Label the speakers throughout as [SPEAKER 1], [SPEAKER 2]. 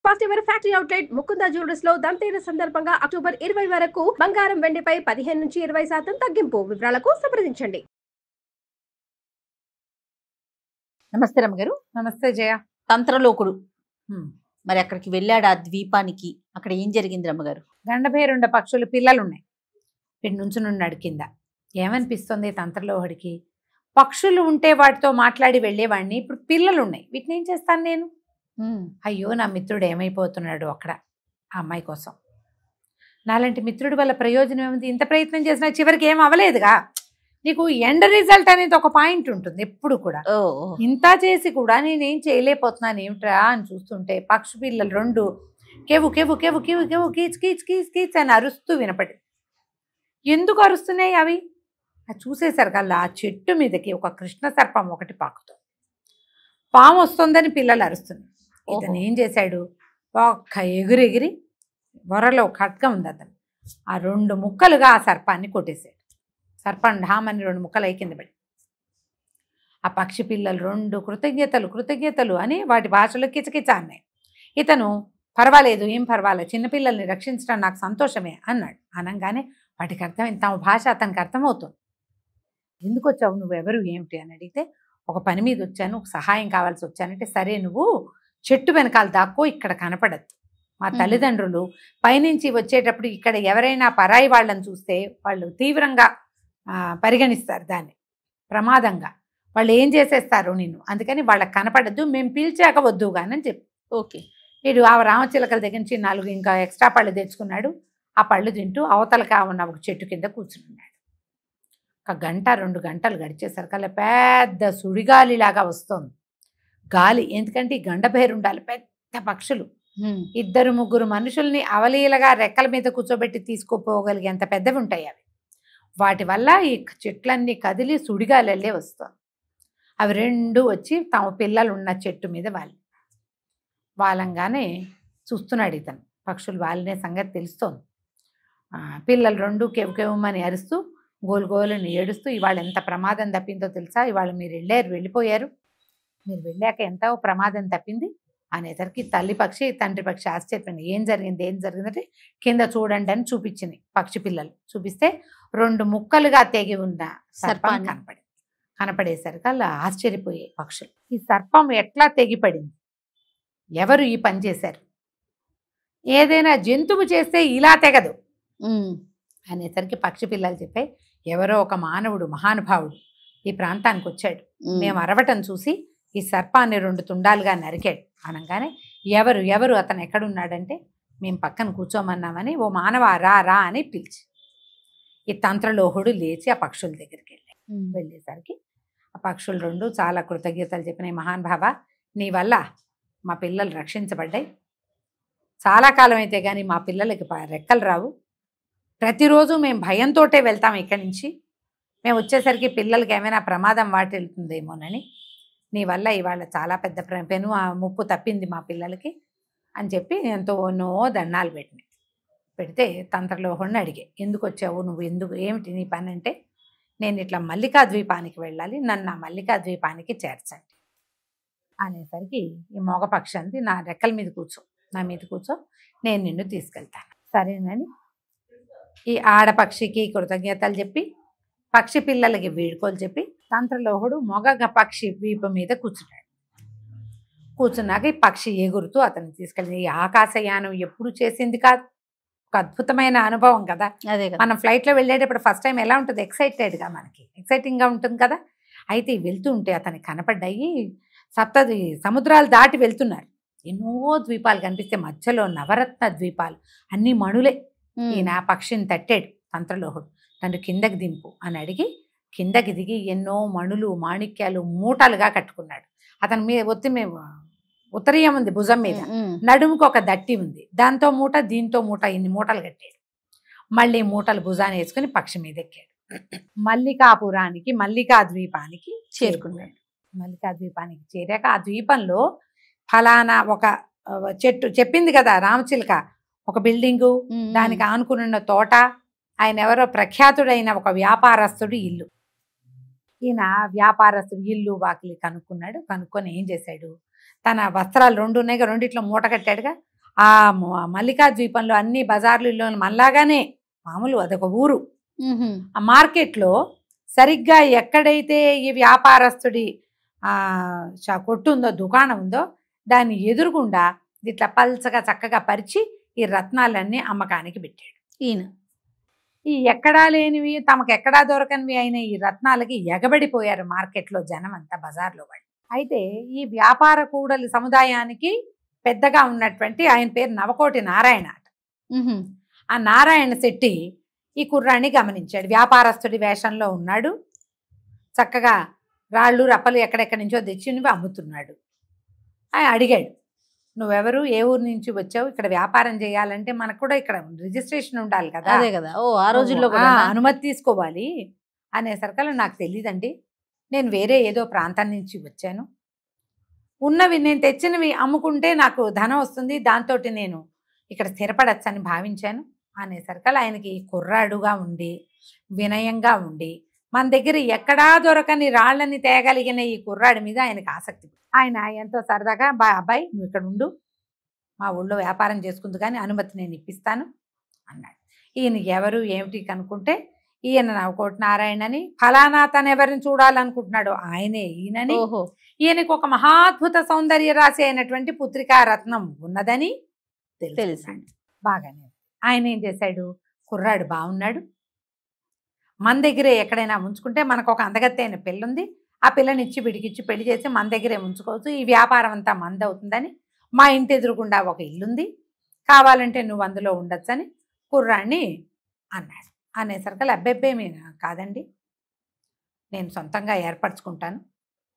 [SPEAKER 1] First ever factory outlet Mukunda jewellers లో దంతేర సందర్భంగా October 20 వరకు బంగారం వెండిపై 15 నుంచి 20% తగ్గింపు. వివరాలకు సంప్రదించండి.
[SPEAKER 2] నమస్తే రమ్మగారు.
[SPEAKER 3] నమస్తే జయ.
[SPEAKER 2] తంత్రలోకుడు మరి అక్కడికి వెళ్ళాడు, ఆ ద్వీపానికి. అక్కడ ఏం జరిగింది రమ్మగారు?
[SPEAKER 3] గండభేరుండ పక్షులు పిల్లలున్నాయి. వీడి నుంచునున్నాడు కింద. ఏమనిపిస్తుంది తంత్రలోహడికి? పక్షులు ఉంటే వాటితో మాట్లాడి వెళ్ళేవాడిని, ఇప్పుడు పిల్లలు ఉన్నాయి, వీటిని ఏం చేస్తాను నేను? అయ్యో, నా మిత్రుడు ఏమైపోతున్నాడు అక్కడ ఆ అమ్మాయి కోసం. నాలాంటి మిత్రుడి వల్ల ప్రయోజనం ఏముంది? ఇంత ప్రయత్నం చేసినా చివరికి ఏం అవ్వలేదుగా. నీకు ఎండ్ రిజల్ట్ అనేది ఒక పాయింట్ ఉంటుంది ఎప్పుడు కూడా. ఇంత చేసి కూడా నేనేం చేయలేకపోతున్నాను ఏమిట్రా అని చూస్తుంటే పక్షి పిల్లలు రెండు కేవు కేవు కేవు కేవు కేవు కీచ్ కీచ్ కీచ్ కీచ్ అని అరుస్తూ వినపడింది. ఎందుకు అరుస్తున్నాయి అవి? అది చూసేసరికల్లా ఆ చెట్టు మీదకి ఒక కృష్ణ సర్పం ఒకటి పాకుతుంది. పాము వస్తుందని పిల్లలు అరుస్తుంది. ఇతను ఏం చేశాడు? ఒక్క ఎగిరెగిరి బొర్రలో ఖడ్గం ఉంది అతను, ఆ 2 ముక్కలుగా ఆ సర్పాన్ని కొట్టేశాడు. సర్పం ఢామని 2 ముక్కలు కింద పడి. ఆ పక్షి పిల్లలు 2 కృతజ్ఞతలు కృతజ్ఞతలు అని వాటి భాషలో కిచకిచ అన్నాయి. ఇతను పర్వాలేదు, ఏం పర్వాలేదు, చిన్నపిల్లల్ని రక్షించడం నాకు సంతోషమే అన్నాడు. అనగానే వాటికి అర్థమైంది, తమ భాష అతనికి అర్థమవుతుంది. ఎందుకు వచ్చావు, నువ్వెవరు, ఏమిటి అని అడిగితే, ఒక పని మీద వచ్చాను, ఒక సహాయం కావాల్సి వచ్చానంటే, సరే నువ్వు చెట్టు వెనకాల దాక్కో, ఇక్కడ కనపడద్దు. మా తల్లిదండ్రులు పైనుంచి వచ్చేటప్పుడు ఇక్కడ ఎవరైనా పరాయి వాళ్ళని చూస్తే వాళ్ళు తీవ్రంగా పరిగణిస్తారు, దాన్ని ప్రమాదంగా. వాళ్ళు ఏం చేసేస్తారు నిన్ను, అందుకని వాళ్ళకి కనపడద్దు, మేము పిలిచాక వద్దు కానీ చెప్పి.
[SPEAKER 2] ఓకే.
[SPEAKER 3] వీడు ఆ రామచిలకల దగ్గర నుంచి 4 ఇంకా ఎక్స్ట్రా పళ్ళు తెచ్చుకున్నాడు. ఆ పళ్ళు తింటూ అవతలగా ఉన్న ఒక చెట్టు కింద కూర్చున్నాడు. 1 గంట 2 గంటలు గడిచేసరికల్లా పెద్ద సుడిగాలిలాగా వస్తుంది గాలి. ఎందుకంటే ఈ గండభేరుండాలి పెద్ద పక్షులు, 2-3 మనుషుల్ని అవలీలగా రెక్కల మీద కూర్చోబెట్టి తీసుకుపోగలిగేంత పెద్దవి ఉంటాయి అవి. వాటి వల్ల ఈ చెట్లన్నీ కదిలి సుడిగాలల్లే వస్తాయి. అవి 2 వచ్చి తమ పిల్లలు ఉన్న చెట్టు మీద వాలంగానే చూస్తున్నాడు ఇతను. పక్షులు వాలినే సంగతి తెలుస్తోంది. పిల్లలు 2 కెవ్వుకెవ్వమని అరుస్తూ గోలుగోలని ఏడుస్తూ, ఇవాళ ఎంత ప్రమాదం తప్పిందో తెలుసా, ఇవాళ మీరు వెళ్ళిపోయారు, మీరు వెళ్ళాక ఎంతో ప్రమాదం తప్పింది అనేసరికి తల్లి పక్షి తండ్రి పక్షి ఆశ్చర్యపోయింది. ఏం జరిగిందంటే, కింద చూడండి అని చూపించింది. పక్షి పిల్లలు చూపిస్తే 2 ముక్కలుగా తెగి ఉన్న సర్పం కనపడేసరికి అలా ఆశ్చర్యపోయాయి పక్షులు. ఈ సర్పం ఎట్లా తెగిపడింది, ఎవరు ఈ పని చేశారు, ఏదైనా జంతువు చేస్తే ఇలా తెగదు అనేసరికి పక్షి పిల్లలు చెప్పాయి, ఎవరో ఒక మానవుడు మహానుభావుడు ఈ ప్రాంతానికి వచ్చాడు, మేము అరవటం చూసి ఈ సర్పాన్ని 2 తుండాలుగా నరికాడు అనగానే, ఎవరు అతను ఎక్కడున్నాడంటే, మేము పక్కన కూర్చోమన్నామని ఓ మానవ రా అని పిలిచి, ఈ తంత్రలోహుడు లేచి ఆ పక్షుల దగ్గరికి వెళ్ళేసరికి ఆ పక్షులు 2 చాలా కృతజ్ఞతలు చెప్పినాయి. మహానుభావ, నీ వల్ల మా పిల్లలు రక్షించబడ్డాయి. చాలా కాలం అయితే కానీ మా పిల్లలకి రెక్కలు రావు. ప్రతిరోజు మేము భయంతోటే వెళ్తాం ఇక్కడి నుంచి. మేము వచ్చేసరికి పిల్లలకి ఏమైనా ప్రమాదం వాటిల్తుందేమోనని, నీ వల్ల ఇవాళ చాలా పెద్ద పెను ముప్పు తప్పింది మా పిల్లలకి అని చెప్పి ఎంతో దండాలు పెడితే తంత్రలోహుడిని అడిగే, ఎందుకు వచ్చావు నువ్వు, ఏమిటి నీ పని అంటే, నేను ఇట్లా మల్లికా ద్వీపానికి వెళ్ళాలి, నన్ను ఆ మల్లికా ద్వీపానికి చేర్చండి అనేసరికి ఈ మగపక్షి అంది, నా రెక్కల మీద కూర్చో, నా మీద కూర్చో, నేను నిన్ను తీసుకెళ్తాను. సరేనని ఈ ఆడపక్షికి కృతజ్ఞతలు చెప్పి పక్షి పిల్లలకి వీడుకోలు చెప్పి తంత్రలోహుడు మొగ పక్షి వీపు మీద కూర్చున్నాక ఈ పక్షి ఎగురుతూ అతన్ని తీసుకెళ్ళింది. ఈ ఆకాశయానం ఎప్పుడు చేసింది కాదు, ఒక అద్భుతమైన అనుభవం కదా.
[SPEAKER 2] అదే
[SPEAKER 3] మనం ఫ్లైట్లో వెళ్ళేటప్పుడు ఫస్ట్ టైం ఎలా ఉంటుంది, ఎక్సైటెడ్గా, మనకి ఎక్సైటింగ్గా ఉంటుంది కదా. అయితే వెళ్తూ ఉంటే అతనికి కనపడ్డాయి 7 సముద్రాలు దాటి వెళ్తున్నారు. ఎన్నో ద్వీపాలు కనిపిస్తే మధ్యలో నవరత్న ద్వీపాలు, అన్ని మణులే. ఈయన పక్షిని తట్టాడు తంత్రలోహుడు, నన్ను కిందకి దింపు అని అడిగి కిందకి దిగి ఎన్నో మణులు మాణిక్యాలు మూటలుగా కట్టుకున్నాడు. అతని మీద ఉత్తరీయం ఉంది భుజం మీద, నడుముకు ఒక దట్టి ఉంది, దాంతో మూట దీంతో మూట, ఇన్ని మూటలు కట్టాడు. మళ్ళీ మూటలు భుజాన్ని వేసుకుని పక్షి మీద ఎక్కాడు. మల్లికాపురానికి మల్లికా ద్వీపానికి చేరుకున్నాడు. మల్లికా ద్వీపానికి చేరాక ఆ ద్వీపంలో ఫలానా ఒక చెట్టు చెప్పింది కదా రామచిలక, ఒక బిల్డింగు, దానికి ఆనుకున్న తోట, ఆయన ఎవరో ప్రఖ్యాతుడైన ఒక వ్యాపారస్తుడు ఇల్లు. ఈయన వ్యాపారస్తుడు ఇల్లు వాకిలి కనుక్కున్నాడు. కనుక్కొని ఏం చేశాడు, తన వస్త్రాలు 2 ఉన్నాయిగా, 2 మూట కట్టాడుగా, ఆ మల్లికా ద్వీపంలో అన్ని బజార్లలో మనలాగానే మామూలు అదొక ఊరు. ఆ మార్కెట్లో సరిగ్గా ఎక్కడైతే ఈ వ్యాపారస్తుడి కొట్టు ఉందో, దుకాణం ఉందో, దాన్ని ఎదురుగుండా ఇట్లా పల్చగా చక్కగా పరిచి ఈ రత్నాలన్నీ అమ్మకానికి పెట్టాడు ఈయన. ఈ ఎక్కడా లేనివి, తమకు ఎక్కడా దొరకనివి అయిన ఈ రత్నాలకి ఎగబడిపోయారు మార్కెట్లో జనం అంతా, బజార్లో వాళ్ళు. అయితే ఈ వ్యాపార కూడలి సముదాయానికి పెద్దగా ఉన్నటువంటి ఆయన పేరు నవకోటి నారాయణ అట. ఆ నారాయణ శెట్టి ఈ కుర్రాన్ని గమనించాడు. వ్యాపారస్తుడి వేషంలో ఉన్నాడు, చక్కగా రాళ్ళు రప్పలు ఎక్కడెక్కడి నుంచో తెచ్చినవి అమ్ముతున్నాడు. ఆయన అడిగాడు, నువ్వెవరు, ఏ ఊరు నుంచి వచ్చావు, ఇక్కడ వ్యాపారం చేయాలంటే మనకు కూడా ఇక్కడ రిజిస్ట్రేషన్ ఉండాలి కదా.
[SPEAKER 2] అదే కదా, ఓ ఆ రోజుల్లో కూడా
[SPEAKER 3] అనుమతి తీసుకోవాలి అనేసరికల్లా నాకు తెలియదండి, నేను వేరే ఏదో ప్రాంతం నుంచి వచ్చాను, ఉన్నవి నేను తెచ్చినవి అమ్ముకుంటే నాకు ధనం వస్తుంది, దాంతో నేను ఇక్కడ స్థిరపడచ్చని భావించాను అనేసరికల్లా ఆయనకి కుర్రాడుగా ఉండి వినయంగా ఉండి మన దగ్గర ఎక్కడా దొరకని రాళ్ళని తేగలిగిన ఈ కుర్రాడి మీద ఆయనకు ఆసక్తి. ఆయన ఎంతో సరదాగా, అబ్బాయి నువ్వు ఇక్కడ ఉండు, మా ఊళ్ళో వ్యాపారం చేసుకుంది కానీ అనుమతి నేను ఇప్పిస్తాను అన్నాడు. ఈయన ఎవరు ఏమిటి కనుక్కుంటే ఈయన నవకోటి నారాయణ అని, ఫలానా తను ఎవరిని చూడాలనుకుంటున్నాడు ఆయనే ఈయనని, ఈయనకు ఒక మహాద్భుత సౌందర్య రాశి అయినటువంటి పుత్రికా రత్నం ఉన్నదని తెలుసాడు. బాగానే ఆయన ఏం చేశాడు, కుర్రాడు బాగున్నాడు, మన దగ్గరే ఎక్కడైనా ఉంచుకుంటే మనకు ఒక అందగత్తి అయిన పిల్లుంది, ఆ పిల్లనిచ్చి విడికిచ్చి పెళ్లి చేసి మన దగ్గరే ఉంచుకోవచ్చు, ఈ వ్యాపారం అంతా మంద అవుతుందని, మా ఇంటి ఎదురుగుండా ఒక ఇల్లుంది, కావాలంటే నువ్వు అందులో ఉండొచ్చని కుర్రాన్ని అన్నాడు. అనేసరికి అబ్బెబ్బే మీరు కాదండి, నేను సొంతంగా ఏర్పరచుకుంటాను,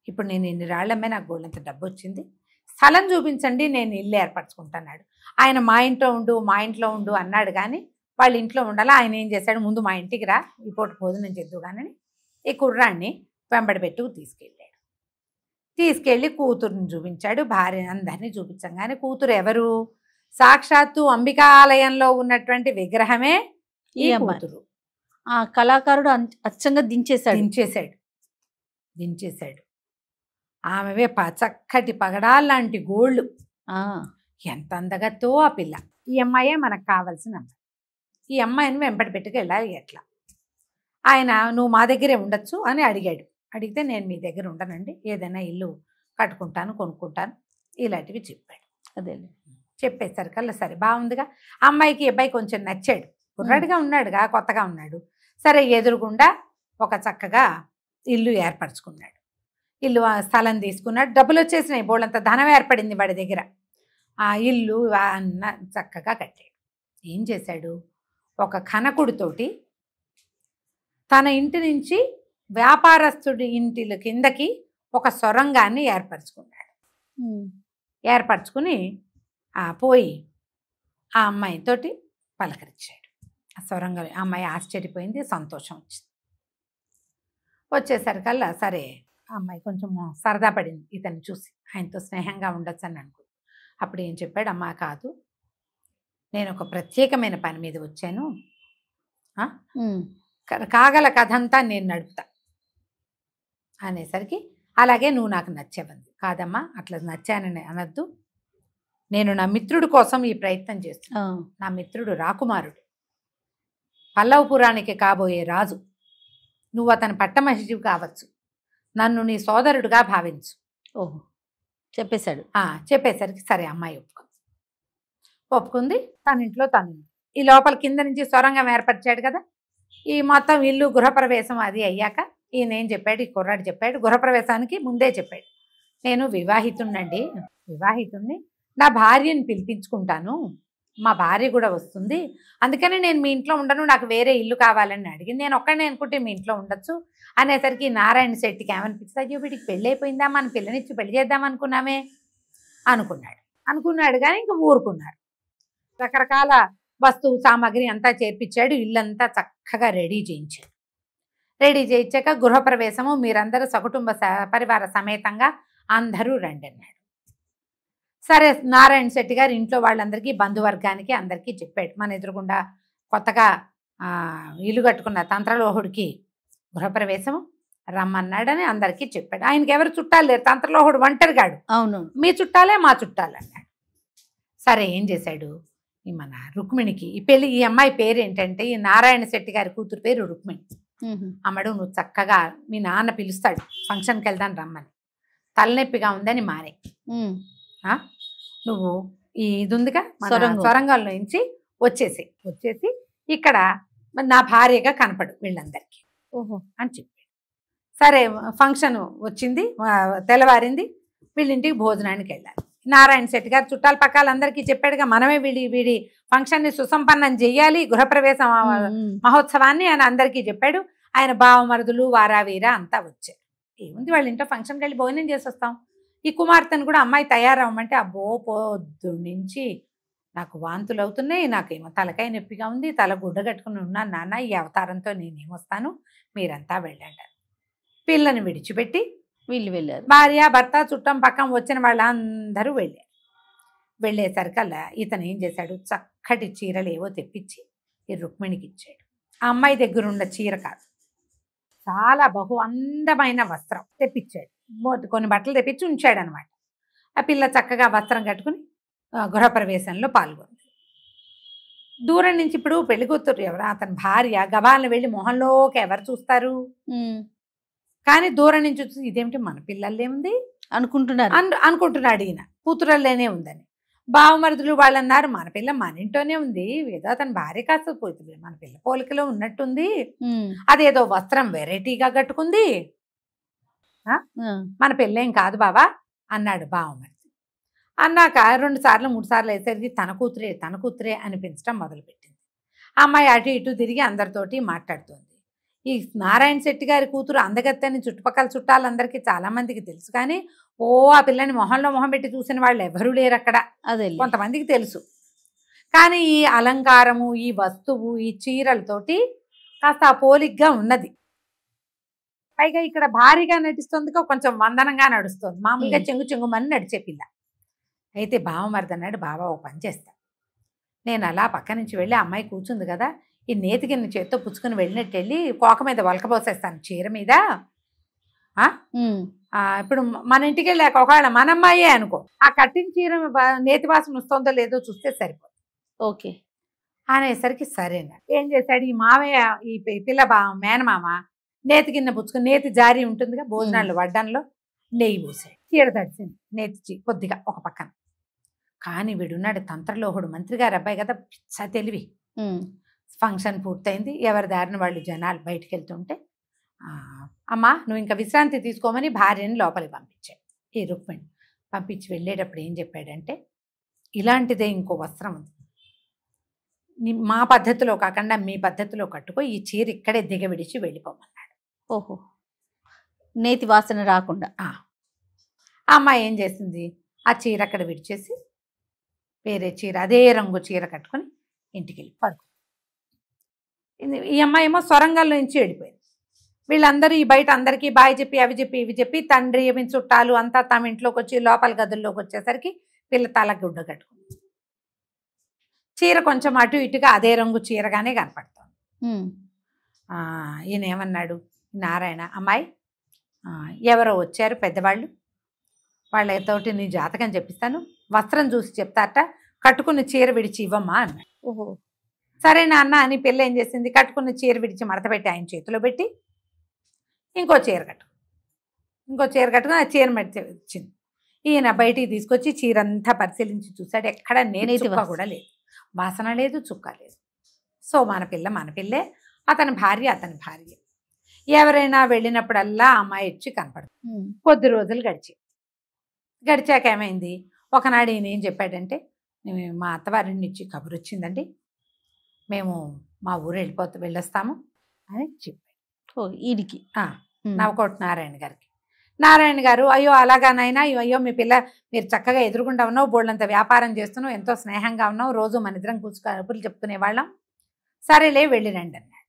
[SPEAKER 3] ఇప్పుడు నేను ఇన్ని రాళ్ళమ్మే నాకు గోళ్ళంత డబ్బు వచ్చింది, స్థలం చూపించండి నేను ఇల్లు ఏర్పరచుకుంటున్నాడు. ఆయన మా ఇంట్లో ఉండు అన్నాడు కానీ వాళ్ళ ఇంట్లో ఉండాలా. ఆయన ఏం చేశాడు, ముందు మా ఇంటికి రా, ఈ పూట భోజనం చేద్దు కానీ ఈ కుర్రాన్ని వెంబడి పెట్టుకు తీసుకెళ్ళాడు. తీసుకెళ్ళి కూతురుని చూపించాడు, భార్య అందరినీ చూపించగానే కూతురు ఎవరు, సాక్షాత్తు అంబికా ఆలయంలో ఉన్నటువంటి విగ్రహమే ఈ కూతురు.
[SPEAKER 2] ఆ కళాకారుడు అచ్చంగా
[SPEAKER 3] దించేశాడు. ఆమెవే చక్కటి పగడాల్లాంటి గోళ్ళు, ఎంత అందగతో ఆ పిల్ల. ఈ అమ్మాయే మనకు కావాల్సిన అమ్మాయి, ఈ అమ్మాయిని వెంబడి పెట్టుకెళ్ళాలి ఎట్లా. ఆయన నువ్వు మా దగ్గరే ఉండొచ్చు అని అడిగాడు. అడిగితే నేను మీ దగ్గర ఉండనండి, ఏదైనా ఇల్లు కట్టుకుంటాను, కొనుక్కుంటాను, ఇలాంటివి చెప్పాడు.
[SPEAKER 2] అదే
[SPEAKER 3] చెప్పేసరికల్లా సరే బాగుందిగా, అమ్మాయికి అబ్బాయి కొంచెం నచ్చాడు, కుర్రాడిగా ఉన్నాడుగా, కొత్తగా ఉన్నాడు. సరే ఎదురుగుండా ఒక చక్కగా ఇల్లు ఏర్పరచుకున్నాడు, ఇల్లు స్థలం తీసుకున్నాడు, డబ్బులు వచ్చేసినాయి, బోళ్ళంత ధనం ఏర్పడింది వాడి దగ్గర. ఆ ఇల్లు అన్న చక్కగా కట్టాడు. ఏం చేశాడు, ఒక కనకుడితోటి తన ఇంటి నుంచి వ్యాపారస్తుడి ఇంటి కిందకి ఒక సొరంగాన్ని ఏర్పరచుకున్నాడు. ఏర్పరచుకుని పోయి ఆ అమ్మాయితోటి పలకరించాడు. ఆ సొరంగం అమ్మాయి ఆశ్చర్యపోయింది, సంతోషం వచ్చింది. వచ్చేసరికల్లా సరే ఆ అమ్మాయి కొంచెం సరదా పడింది ఇతన్ని చూసి, ఆయనతో స్నేహంగా ఉండొచ్చు అని అనుకుంది. అప్పుడు ఏం చెప్పాడు, అమ్మా కాదు, నేను ఒక ప్రత్యేకమైన పని మీద వచ్చాను, కాగల కథ అంతా నేను నడుపుతా అనేసరికి, అలాగే నువ్వు నాకు నచ్చావంది. కాదమ్మా అట్లా నచ్చానని అనద్దు, నేను నా మిత్రుడి కోసం ఈ ప్రయత్నం చేస్తున్నాను. నా మిత్రుడు రాకుమారుడు, పల్లవపురానికి కాబోయే రాజు, నువ్వు అతని పట్టమహిషివి కావచ్చు, నన్ను నీ సోదరుడుగా భావించు.
[SPEAKER 2] ఓహో చెప్పేశాడు.
[SPEAKER 3] చెప్పేసరికి సరే అమ్మాయి ఒప్పుకుంది. తన ఇంట్లో తను ఈ లోపల కింద నుంచి సొరంగం ఏర్పరిచాడు కదా, ఈ మొత్తం ఇల్లు గృహప్రవేశం అది అయ్యాక ఈయన ఏం చెప్పాడు, ఈ కుర్రాడు చెప్పాడు, గృహప్రవేశానికి ముందే చెప్పాడు, నేను వివాహితుణ్ణి, నా భార్యని పిలిపించుకుంటాను, మా భార్య కూడా వస్తుంది, అందుకని నేను మీ ఇంట్లో ఉండను, నాకు వేరే ఇల్లు కావాలని అడిగింది, నేను ఒక్కడే అనుకుంటే మీ ఇంట్లో ఉండొచ్చు అనేసరికి నారాయణ శెట్టికి ఏమనిపిస్తుంది, అయ్యో వీడికి పెళ్ళి అయిపోయిందా, మన పిల్లనిచ్చి పెళ్లి చేద్దాం అనుకున్నామే అనుకున్నాడు కానీ ఇంకా ఊరుకున్నారు. రకరకాల వస్తువు సామాగ్రి అంతా చేర్పించాడు, ఇల్లంతా చక్కగా రెడీ చేయించాక గృహప్రవేశము మీరందరూ సకుటుంబ పరివార సమేతంగా అందరూ రండి అన్నాడు. సరే నారాయణ శెట్టి గారు ఇంట్లో వాళ్ళందరికీ బంధువర్గానికి అందరికీ చెప్పాడు, మన ఎదురుగుండా కొత్తగా ఇల్లు కట్టుకున్న తంత్రలోహుడికి గృహప్రవేశము రమ్మన్నాడని అందరికీ చెప్పాడు. ఆయనకి ఎవరు చుట్టాలు లేరు, తంత్రలోహుడు ఒంటరిగాడు,
[SPEAKER 2] అవును,
[SPEAKER 3] మీ చుట్టాలే మా చుట్టాలు అన్నాడు. సరే ఏం చేశాడు, ఈ మన రుక్మిణికి ఈ అమ్మాయి పేరు ఏంటంటే, ఈ నారాయణ శెట్టి గారి కూతురు పేరు రుక్మిణి. అమ్మడు నువ్వు చక్కగా మీ నాన్న పిలుస్తాడు ఫంక్షన్కి వెళ్దాను రమ్మని, తలనొప్పిగా ఉందని మానే, నువ్వు ఈ ఇది ఉందిగా సొరంగంలో నుంచి వచ్చేసి ఇక్కడ నా భార్యగా కనపడు వీళ్ళందరికీ అని చెప్పాడు. సరే ఫంక్షన్ వచ్చింది, తెల్లవారింది, వీళ్ళింటికి భోజనానికి వెళ్ళాలి. నారాయణ శెట్టి గారు చుట్టాల పక్కలందరికీ చెప్పాడుగా, మనమే వీడి ఫంక్షన్ని సుసంపన్నం చెయ్యాలి, గృహప్రవేశం మహోత్సవాన్ని అని అందరికీ చెప్పాడు. ఆయన బావమరుదులు వారావీర అంతా వచ్చారు. ఏముంది వాళ్ళ ఇంట్లో ఫంక్షన్కి వెళ్ళి భోజనం చేసి వస్తాం. ఈ కుమార్తెను కూడా అమ్మాయి తయారవ్వమంటే, అబ్బో పొద్దు నుంచి నాకు వాంతులు అవుతున్నాయి, నాకేమో తలకాయ నొప్పిగా ఉంది, తల గుడ్డ కట్టుకుని ఉన్నాను నాన్న, ఈ అవతారంతో నేనేమొస్తాను, మీరంతా వెళ్ళండి. పిల్లని విడిచిపెట్టి
[SPEAKER 2] వీళ్ళు వెళ్ళారు.
[SPEAKER 3] భార్య భర్త చుట్టం పక్కన వచ్చిన వాళ్ళందరూ వెళ్ళేసరికల్లా ఇతను ఏం చేశాడు, చక్కటి చీరలు ఏవో తెప్పించి ఈ రుక్మిణికి ఇచ్చాడు. ఆ అమ్మాయి దగ్గర ఉన్న చీర కాదు, చాలా బహు అందమైన వస్త్రం తెప్పించాడు. కొన్ని బట్టలు తెప్పించి ఉంచాడు అనమాట. ఆ పిల్ల చక్కగా వస్త్రం కట్టుకుని గృహప్రవేశంలో పాల్గొంది. దూరం నుంచి ఇప్పుడు పెళ్లి కూతురు ఎవరు, అతని భార్య గబాలను వెళ్ళి మొహంలోకి ఎవరు చూస్తారు, కానీ దూరం నుంచి చూసి ఇదేమిటి మన పిల్లల్లే ఉంది అనుకుంటున్నాడు ఈయన, కూతురల్లేనే ఉందని. బావమరుదులు వాళ్ళు అన్నారు, మన పిల్ల మన ఇంట్లోనే ఉంది, ఏదో అతని భార్య కాస్త పోతుంది, మన పిల్ల పోలికలో ఉన్నట్టుంది, అదేదో వస్త్రం వెరైటీగా కట్టుకుంది, మన పిల్లేం కాదు బావా అన్నాడు బావమరిది. అన్నాక 2 సార్లు 3 సార్లు వేసరికి తన కూతురే అనిపించడం మొదలుపెట్టింది. అమ్మాయి అటు ఇటు తిరిగి అందరితోటి మాట్లాడుతోంది. ఈ నారాయణ శెట్టి గారి కూతురు అందగత్తని చుట్టుపక్కల చుట్టాలందరికీ చాలా మందికి తెలుసు, కానీ ఆ పిల్లని మొహంలో మొహం పెట్టి చూసిన వాళ్ళు ఎవరూ లేరు అక్కడ.
[SPEAKER 2] అదే
[SPEAKER 3] కొంతమందికి తెలుసు, కానీ ఈ అలంకారము, ఈ వస్తువు, ఈ చీరలతోటి కాస్త పోలిగ్గా ఉన్నది. పైగా ఇక్కడ భారీగా నటిస్తుంది, కొంచెం వందనంగా నడుస్తుంది, మామూలుగా చెంగుమని నడిచే పిల్ల. అయితే బావమరిది అన్నాడు, బావ ఓ పని చేస్తా, నేను అలా పక్క నుంచి వెళ్ళి అమ్మాయి కూర్చుంది కదా, ఈ నేతిగిన్న చేత్తో పుచ్చుకుని వెళ్ళినట్టు వెళ్ళి కోక మీద వలకపోసేస్తాను చీర మీద. ఇప్పుడు మన ఇంటికి వెళ్ళాక ఒకవేళ మన అమ్మాయే అనుకో, ఆ కట్టిన చీర నేతి వాసన వస్తుందో లేదో చూస్తే సరిపోదు.
[SPEAKER 2] ఓకే
[SPEAKER 3] అనేసరికి సరేనా. ఏం చేశాడు ఈ మావయ్య, ఈ పిల్ల మేనమామ నేతి గిన్నె పుచ్చుకుని, నేతి జారీ ఉంటుందిగా భోజనాల్లో వడ్డంలో, నెయ్యి పోసాడు. చీర తడిసింది నేతి కొద్దిగా ఒక పక్కన. కానీ వీడున్నాడు తంత్రలోహుడు, మంత్రి గారు అబ్బాయి కదా, పిచ్చ తెలివి. ఫంక్షన్ పూర్తయింది, ఎవరి దారిన వాళ్ళు జనాలు బయటికి వెళ్తుంటే, అమ్మా నువ్వు ఇంకా విశ్రాంతి తీసుకోమని భార్యని లోపలికి పంపించాడు. ఈ రుక్మిణి పంపించి వెళ్ళేటప్పుడు ఏం చెప్పాడంటే, ఇలాంటిదే ఇంకో వస్త్రం ఉంది, మా పద్ధతిలో కాకుండా మీ పద్ధతిలో కట్టుకో, ఈ చీర ఇక్కడే దిగవిడిచి వెళ్ళిపోమన్నాడు.
[SPEAKER 2] ఓహో, నేతి వాసన రాకుండా.
[SPEAKER 3] ఆ అమ్మాయి ఏం చేసింది, ఆ చీర అక్కడ విడిచేసి వేరే చీర, అదే రంగు చీర కట్టుకుని ఇంటికి వెళ్ళి పడుకుంది. ఈ అమ్మాయి ఏమో సొరంగంలో నుంచి వెళ్ళిపోయింది. వీళ్ళందరూ ఈ బయట అందరికీ బాయ్ చెప్పి అవి చెప్పి ఇవి చెప్పి, తండ్రి చుట్టాలు అంతా తమ ఇంట్లోకి వచ్చి లోపల గదుల్లోకి వచ్చేసరికి పిల్ల తల గుడ్డ కట్టుకుంది. చీర కొంచెం అటు ఇటుగా అదే రంగు చీరగానే కనపడుతుంది. ఈయన ఏమన్నాడు, నారాయణ, అమ్మాయి ఎవరో వచ్చారు పెద్దవాళ్ళు, వాళ్ళతోటి నీ జాతకం చెప్పిస్తాను, వస్త్రం చూసి చెప్తారట, కట్టుకున్న చీర విడిచి ఇవ్వమ్మా అన్నాడు.
[SPEAKER 2] ఓహో
[SPEAKER 3] సరే నాన్న అని పిల్ల ఏం చేసింది, కట్టుకున్న చీర విడిచి మడత పెట్టి ఆయన చేతిలో పెట్టి ఇంకో చీర కట్టుకుని ఆ చీర మడిచి వచ్చింది. ఈయన బయటికి తీసుకొచ్చి చీర అంతా పరిశీలించి చూశాడు, ఎక్కడ నేతి చుక్క కూడా లేదు, వాసన లేదు, చుక్క లేదు. సో మన పిల్లే, అతని భార్య. ఎవరైనా వెళ్ళినప్పుడల్లా అమ్మాయి వచ్చి కనపడుతుంది. కొద్ది రోజులు గడిచాక ఏమైంది, ఒకనాడు ఈయన ఏం చెప్పాడంటే, మా అత్తవారిని ఇచ్చి కబురు వచ్చిందండి, మేము మా ఊరు వెళ్ళొస్తాము అని చెప్పాడు.
[SPEAKER 2] ఈడికి
[SPEAKER 3] నవకోట నారాయణ గారికి. నారాయణ గారు, అయ్యో అలాగానైనా, అయ్యో మీ పిల్ల మీరు చక్కగా ఎదురుకుండా ఉన్నావు, బోళ్ళంత వ్యాపారం చేస్తున్నావు, ఎంతో స్నేహంగా ఉన్నావు, రోజు మన ఇద్దరం కబుర్లు చెప్పుకునేవాళ్ళం, సరేలే వెళ్ళిరండి అన్నాడు.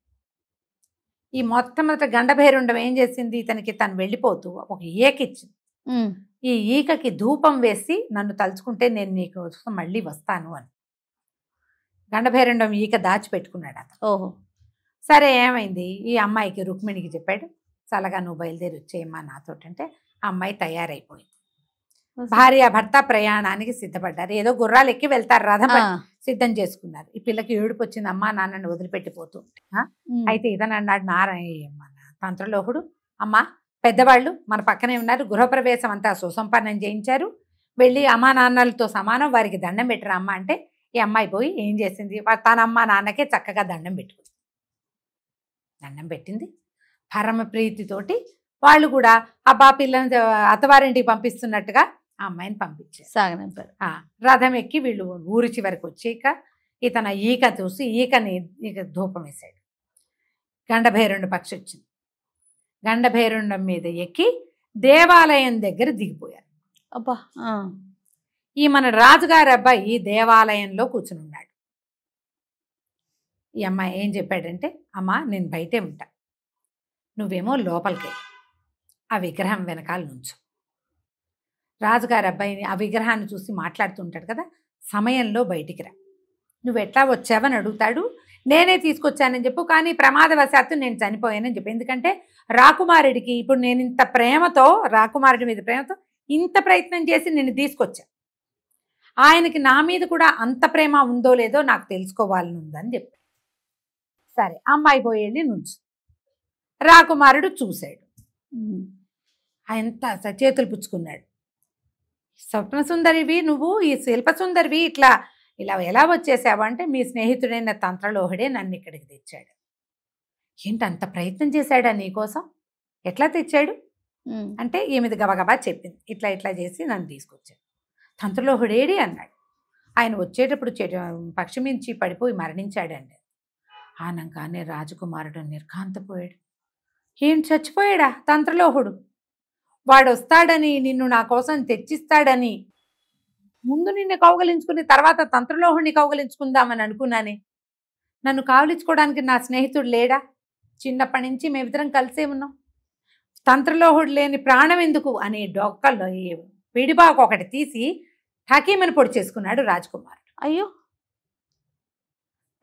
[SPEAKER 3] ఈ మొట్టమొదట గండభైరుండం ఏం చేసింది, ఇతనికి తను వెళ్ళిపోతూ ఒక ఈకకిచ్చింది. ఈ ఈకకి ధూపం వేసి, నన్ను తలుచుకుంటే నేను నీకు మళ్ళీ వస్తాను అని. గండభైరుండం ఈక దాచిపెట్టుకున్నాడు అతను.
[SPEAKER 2] ఓహో
[SPEAKER 3] సరే ఏమైంది, ఈ అమ్మాయికి రుక్మిణికి చెప్పాడు, చల్లగా నువ్వు బయలుదేరి వచ్చేయమ్మా నాతోటి అంటే, ఆ అమ్మాయి తయారైపోయింది. భార్య భర్త ప్రయాణానికి సిద్ధపడ్డారు. ఏదో గుర్రాలు ఎక్కి వెళ్తారు, రథం సిద్ధం చేసుకున్నారు. ఈ పిల్లకి ఏడుపు వచ్చింది, అమ్మా నాన్నని వదిలిపెట్టిపోతూ ఉంటే. అయితే ఇదని అన్నాడు మన తంత్రలోహుడు, అమ్మా పెద్దవాళ్ళు మన పక్కనే ఉన్నారు, గృహప్రవేశం అంతా సుసంపన్నం చేయించారు, వెళ్ళి అమ్మా నాన్నలతో సమానం వారికి దండం పెట్టరా అమ్మ అంటే, ఈ అమ్మాయి పోయి ఏం చేసింది, తన అమ్మ నాన్నకే చక్కగా దండం పెట్టుకుంది. దండం పెట్టింది పరమ ప్రీతితోటి. వాళ్ళు కూడా అబ్బా పిల్లని అత్తవారింటికి పంపిస్తున్నట్టుగా ఆ అమ్మాయిని పంపించారు,
[SPEAKER 2] సాగనంపారు.
[SPEAKER 3] రథం ఎక్కి వీళ్ళు ఊరి చివరికి వచ్చాక ఇతను ఈక చూసి ఈకని ధూపం వేశాడు. గండభైరుండ పక్షి వచ్చింది. గండభైరుండం మీద ఎక్కి దేవాలయం దగ్గర దిగిపోయారు.
[SPEAKER 2] అబ్బా,
[SPEAKER 3] ఈ మన రాజుగారి అబ్బాయి దేవాలయంలో కూర్చుని ఉన్నాడు. ఈ అమ్మాయి ఏం చెప్పాడంటే, అమ్మా నేను బయటే ఉంటా, నువ్వేమో లోపలికి ఆ విగ్రహం వెనకాల నుంచు. రాజుగారి అబ్బాయిని ఆ విగ్రహాన్ని చూసి మాట్లాడుతుంటాడు కదా, సమయంలో బయటికి రా, నువ్వు ఎట్లా వచ్చావని అడుగుతాడు. నేనే తీసుకొచ్చానని చెప్పు, కానీ ప్రమాదవశాత్తు నేను చనిపోయానని చెప్పు. ఎందుకంటే రాకుమారుడికి ఇప్పుడు నేను ఇంత ప్రేమతో, రాకుమారుడి మీద ప్రేమతో ఇంత ప్రయత్నం చేసి నేను తీసుకొచ్చా, ఆయనకి నా మీద కూడా అంత ప్రేమ ఉందో లేదో నాకు తెలుసుకోవాలని ఉందని చెప్పి. సరే అమ్మాయి పోయి వెళ్ళి నుంచు. రాకుమారుడు చూశాడు, ఎంత చేతులు పుచ్చుకున్నాడు. స్వప్న సుందరివి నువ్వు, ఈ శిల్ప సుందరివి, ఇలా ఎలా వచ్చేసావు అంటే, మీ స్నేహితుడైన తంత్రలోహుడే నన్ను ఇక్కడికి తెచ్చాడు. ఏంటి అంత ప్రయత్నం చేశాడా నీకోసం, ఎట్లా తెచ్చాడు అంటే ఈమెది గబగబా చెప్పింది, ఇట్లా చేసి నన్ను తీసుకొచ్చాడు. తంత్రలోహుడేడి అన్నాడు. ఆయన వచ్చేటప్పుడు పక్షి మించి పడిపోయి మరణించాడండి. ఆనంగానే రాజకుమారుడు నిర్ఘాంతపోయాడు. ఏంటి చచ్చిపోయాడా తంత్రలోహుడు? వాడు వస్తాడని, నిన్ను నా కోసం తెచ్చిస్తాడని ముందు నిన్ను కౌగలించుకుని తర్వాత తంత్రలోహుడిని కౌగలించుకుందామని అనుకున్నానే. నన్ను కావలించుకోవడానికి నా స్నేహితుడు లేడా? చిన్నప్పటి నుంచి మేమిద్దరం కలిసే ఉన్నాం. తంత్రలోహుడు లేని ప్రాణం ఎందుకు అని డొక్కల్లో పిడిబాకు ఒకటి తీసి ఠకీమని పొడి చేసుకున్నాడు రాజకుమారుడు.
[SPEAKER 2] అయ్యో,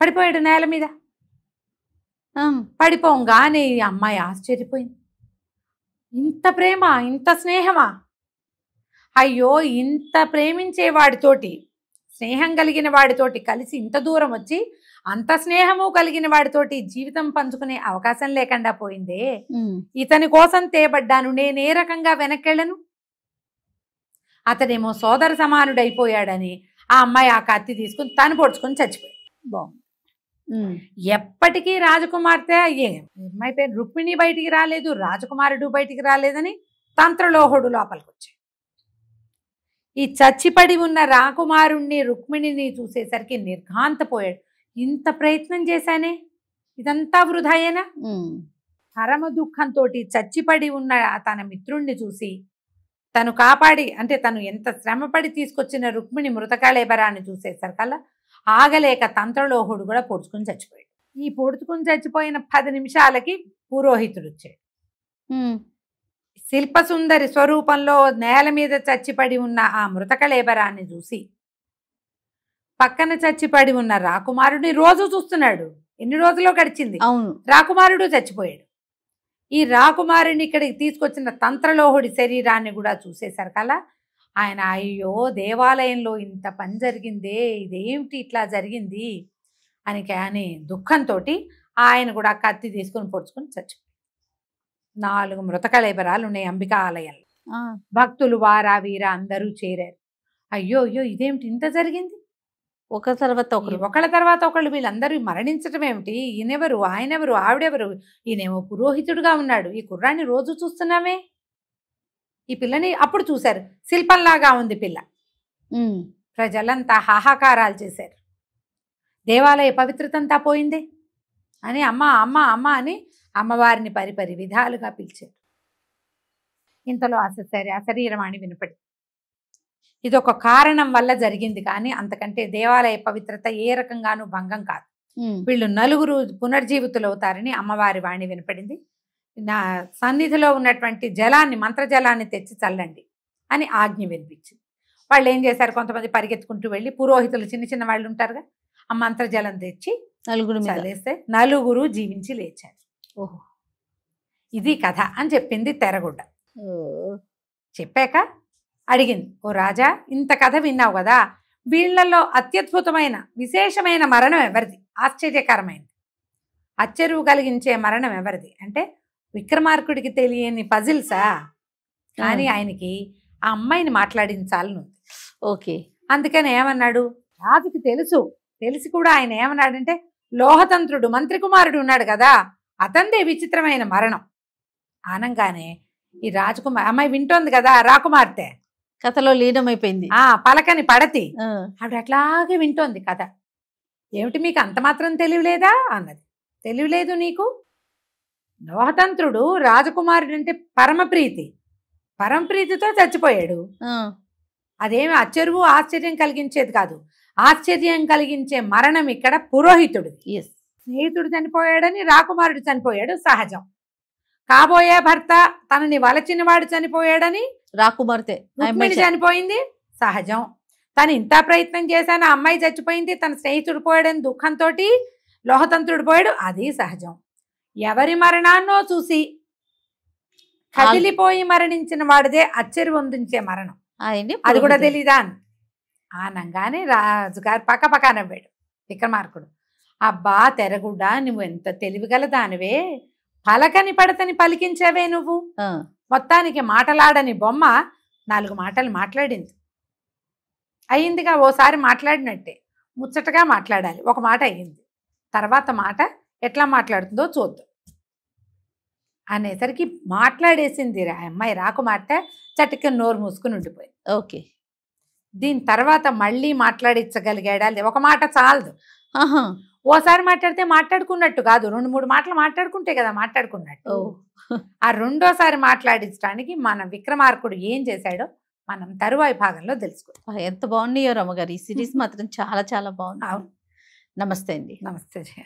[SPEAKER 3] పడిపోయాడు నేల మీద. పడిపోగానే ఈ అమ్మాయి ఆశ్చర్యపోయింది. ఇంత ప్రేమ, ఇంత స్నేహమా? అయ్యో, ఇంత ప్రేమించే వాడితోటి, స్నేహం కలిగిన వాడితోటి కలిసి ఇంత దూరం వచ్చి అంత స్నేహము కలిగిన వాడితోటి జీవితం పంచుకునే అవకాశం లేకుండా పోయిందే. ఇతని కోసం తేబడ్డాను, నేనే రకంగా వెనక్కెళ్ళను. అతడేమో సోదర సమానుడైపోయాడని ఆ అమ్మాయి ఆ కత్తి తీసుకుని తను పొడుచుకొని చచ్చిపోయాడు. బాగుంది. ఎప్పటికీ రాజకుమార్తె అమ్మాయి పేరు రుక్మిణి బయటికి రాలేదు, రాజకుమారుడు బయటికి రాలేదని తంత్రలోహుడు లోపలికి వచ్చాడు. ఈ చచ్చిపడి ఉన్న రాకుమారుణ్ణి రుక్మిణిని చూసేసరికి నిర్ఘాంతపోయాడు. ఇంత ప్రయత్నం చేశానే, ఇదంతా వృధాయేనా? పరమ దుఃఖంతో చచ్చిపడి ఉన్న తన మిత్రుణ్ణి చూసి తను కాపాడి, అంటే తను ఎంత శ్రమపడి తీసుకొచ్చిన రుక్మిణి మృతకాళేబరాన్ని చూసేసరికల్లా ఆగలేక తంత్రలోహుడు కూడా పొడుచుకుని చచ్చిపోయాడు. ఈ పొడుచుకుని చచ్చిపోయిన 10 నిమిషాలకి పురోహితుడు వచ్చాడు. శిల్పసుందరి స్వరూపంలో నేల మీద చచ్చిపడి ఉన్న ఆ మృతకళేబరాన్ని చూసి పక్కన చచ్చిపడి ఉన్న రాకుమారుడిని రోజు చూస్తున్నాడు. ఎన్ని రోజుల్లో గడిచింది,
[SPEAKER 2] అవును,
[SPEAKER 3] రాకుమారుడు చచ్చిపోయాడు. ఈ రాకుమారుడిని ఇక్కడికి తీసుకొచ్చిన తంత్రలోహుడి శరీరాన్ని కూడా చూసేసరికల్లా ఆయన అయ్యో దేవాలయంలో ఇంత పని జరిగిందే, ఇదేమిటి ఇట్లా జరిగింది అని కానీ దుఃఖంతో ఆయన కూడా కత్తి తీసుకుని పొడుచుకుని చచ్చిపోయాడు. 4 మృతకళేబరాలు ఉన్నాయి అంబికా ఆలయంలో. భక్తులు వారా వీరా అందరూ చేరారు. అయ్యో అయ్యో ఇదేమిటి ఇంత జరిగింది,
[SPEAKER 2] ఒకళ్ళ
[SPEAKER 3] తర్వాత ఒకళ్ళు వీళ్ళందరూ మరణించటం ఏమిటి, ఈయనెవరు, ఆయనెవరు, ఆవిడెవరు, ఈయనేమో పురోహితుడుగా ఉన్నాడు, ఈ కుర్రాన్ని రోజు చూస్తున్నామే, ఈ పిల్లని అప్పుడు చూశారు, శిల్పంలాగా ఉంది పిల్ల. ప్రజలంతా హాహాకారాలు చేశారు. దేవాలయ పవిత్రతంతా పోయింది అని అమ్మ అమ్మ అమ్మ అని అమ్మవారిని పరిపరి విధాలుగా పిలిచారు. ఇంతలో అశరీరవాణి వినపడి, ఇదొక కారణం వల్ల జరిగింది కానీ అంతకంటే దేవాలయ పవిత్రత ఏ రకంగానూ భంగం కాదు. వీళ్ళు 4 పునర్జీవితులు అవుతారని అమ్మవారి వాణి వినపడింది. నా సన్నిధిలో ఉన్నటువంటి జలాన్ని, మంత్రజలాన్ని తెచ్చి చల్లండి అని ఆజ్ఞ వినిపించింది. వాళ్ళు ఏం చేశారు, కొంతమంది పరిగెత్తుకుంటూ వెళ్ళి పురోహితులు చిన్న చిన్న వాళ్ళు ఉంటారుగా, ఆ మంత్రజలం తెచ్చి
[SPEAKER 2] 4
[SPEAKER 3] చల్లేస్తే 4 జీవించి లేచారు.
[SPEAKER 2] ఓహో,
[SPEAKER 3] ఇది కథ అని చెప్పింది తెరగుడ్డ. చెప్పాక అడిగింది, ఓ రాజా, ఇంత కథ విన్నావు కదా, వీళ్లలో అత్యద్భుతమైన విశేషమైన మరణం ఎవరిది? ఆశ్చర్యకరమైనది, ఆశ్చర్యం కలిగించే మరణం ఎవరిది అంటే విక్రమార్కుడికి తెలియని పజిల్సా, కానీ ఆయనకి ఆ అమ్మాయిని మాట్లాడించాలని ఉంది.
[SPEAKER 2] ఓకే.
[SPEAKER 3] అందుకని ఏమన్నాడు, రాజుకి తెలిసి కూడా ఆయన ఏమన్నాడంటే, లోహతంత్రుడు మంత్రి కుమారుడు ఉన్నాడు కదా, అతందే విచిత్రమైన మరణం అనగానే ఈ రాజకుమార్ అమ్మాయి వింటోంది కదా, రాకుమార్తె
[SPEAKER 2] కథలో లీనమైపోయింది.
[SPEAKER 3] పలకని పడతి ఆవిడ అట్లాగే వింటోంది కథ. ఏమిటి మీకు అంత మాత్రం తెలియలేదా అన్నది. తెలియలేదు నీకు? లోహతంత్రుడు రాజకుమారుడు అంటే పరమప్రీతితో చచ్చిపోయాడు. అదేమి ఆశ్చర్యం కలిగించేది కాదు. ఆశ్చర్యం కలిగించే మరణం ఇక్కడ పురోహితుడు. స్నేహితుడు చనిపోయాడని రాకుమారుడు చనిపోయాడు సహజం. కాబోయే భర్త తనని వలచినవాడు చనిపోయాడని
[SPEAKER 2] రాకుమార్తె
[SPEAKER 3] చనిపోయింది సహజం. తను ఇంత ప్రయత్నం చేశాను, ఆ అమ్మాయి చచ్చిపోయింది, తన స్నేహితుడు పోయాడని దుఃఖంతో లోహతంత్రుడు పోయాడు, అది సహజం. ఎవరి మరణాన్నో చూసి కదిలిపోయి మరణించిన వాడిదే ఆశ్చర్యం పొందించే మరణం, అది కూడా తెలీదా ఆనంగానే రాజుగారు పక్క నవ్వాడు విక్రమార్కుడు. అబ్బా తెరగుడ్డా, నువ్వు ఎంత తెలివిగల దానివే, పలకని పడతని పలికించావే నువ్వు. మొత్తానికి మాటలాడని బొమ్మ 4 మాటలు మాట్లాడింది. అయ్యిందిగా, ఓసారి మాట్లాడినట్టే ముచ్చటగా మాట్లాడాలి. ఒక మాట అయ్యింది, తర్వాత మాట ఎట్లా మాట్లాడుతుందో చూద్దాం అనేసరికి మాట్లాడేసింది అమ్మాయి రాకుమార్తె. చటుక్క నోరు మూసుకుని ఉండిపోయింది.
[SPEAKER 2] ఓకే.
[SPEAKER 3] దీని తర్వాత మళ్ళీ మాట్లాడించగలిగాడా? ఒక మాట చాలదు. ఓసారి మాట్లాడితే మాట్లాడుకున్నట్టు కాదు, 2-3 మాటలు మాట్లాడుకుంటే కదా మాట్లాడుకున్నట్టు. ఆ రెండోసారి మాట్లాడించడానికి మన విక్రమార్కుడు ఏం చేశాడో మనం తరువాయి భాగంలో తెలుసుకుందాం.
[SPEAKER 2] ఎంత బాగున్నాయో రమ్మగారు, ఈ సిరీస్ మాత్రం చాలా చాలా బాగుంది.
[SPEAKER 3] అవును.
[SPEAKER 2] నమస్తే అండి.
[SPEAKER 3] నమస్తే జయ.